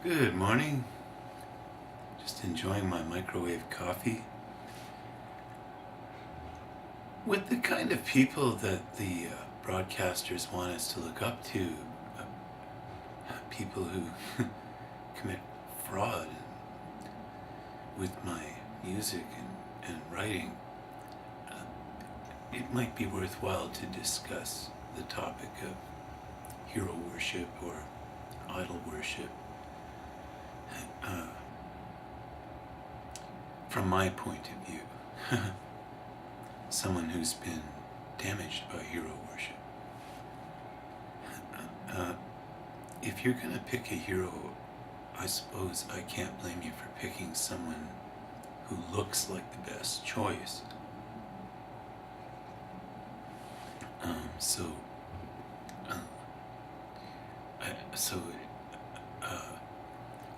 Good morning. Just enjoying my microwave coffee. With the kind of people that the broadcasters want us to look up to, people who commit fraud with my music and writing, it might be worthwhile to discuss the topic of hero worship or idol worship. From my point of view, someone who's been damaged by hero worship. If you're gonna pick a hero, I suppose I can't blame you for picking someone who looks like the best choice.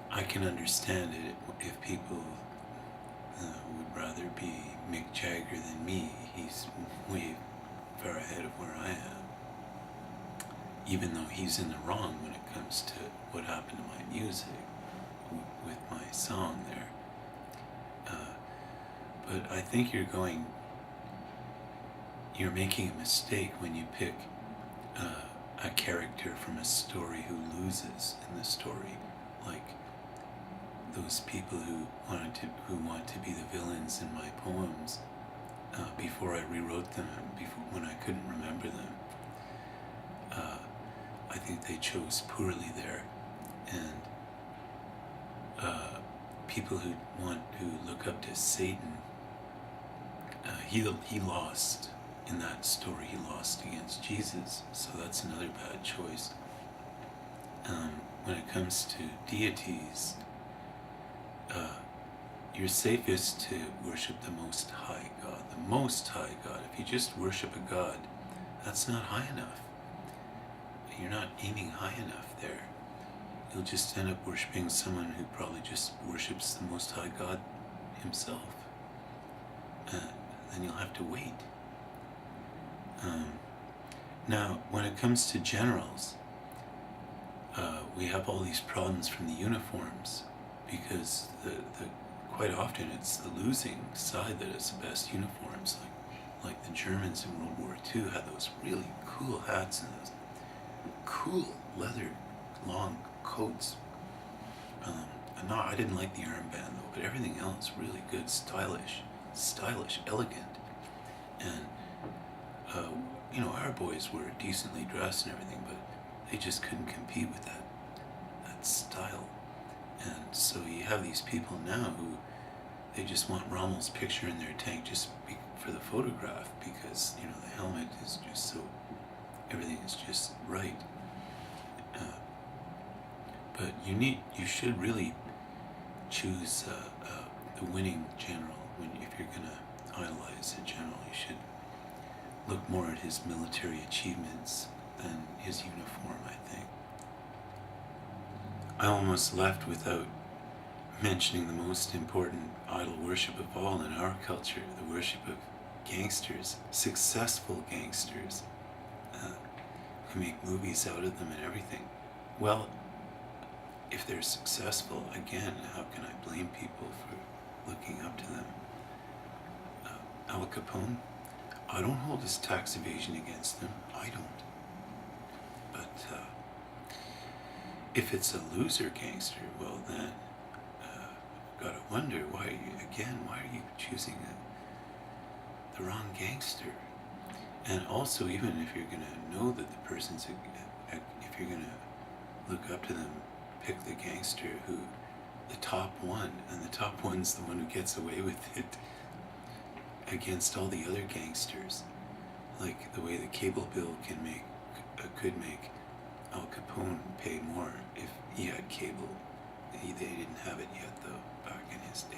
I can understand it if people would rather be Mick Jagger than me. He's way far ahead of where I am, even though he's in the wrong when it comes to what happened to my music with my song there. But I think you're making a mistake when you pick a character from a story who loses in the story, like those people who want to be the villains in my poems before I rewrote them, when I couldn't remember them. I think they chose poorly there, and people who look up to Satan, he lost in that story. He lost against Jesus, so that's another bad choice. When it comes to deities, you're safest to worship the Most High God. The Most High God. If you just worship a God, that's not high enough. You're not aiming high enough there. You'll just end up worshiping someone who probably just worships the Most High God himself. Then you'll have to wait. Now, when it comes to generals, we have all these problems from the uniforms, because quite often it's the losing side that has the best uniforms. Like the Germans in World War II had those really cool hats and those cool leather long coats. I didn't like the armband though, but everything else really good, stylish, elegant. And our boys were decently dressed and everything, but they just couldn't compete with that style. And so you have these people now who they just want Rommel's picture in their tank just for the photograph, because the helmet is just so, everything is just right. But you should really choose the winning general. If you're gonna idolize a general, you should look more at his military achievements than his uniform, I think. I almost left without mentioning the most important idol worship of all in our culture, the worship of gangsters, successful gangsters, who make movies out of them and everything. Well, if they're successful, again, how can I blame people for looking up to them? Al Capone, I don't hold his tax evasion against them. I don't. But if it's a loser gangster, well then, gotta wonder why are you choosing the wrong gangster? And also, even if you're gonna know that the person's if you're gonna look up to them, pick the gangster who, the top one, and the top one's the one who gets away with it against all the other gangsters. Like the way the cable bill could make Al Capone pay more if he had cable. They didn't have it yet though, back in his day.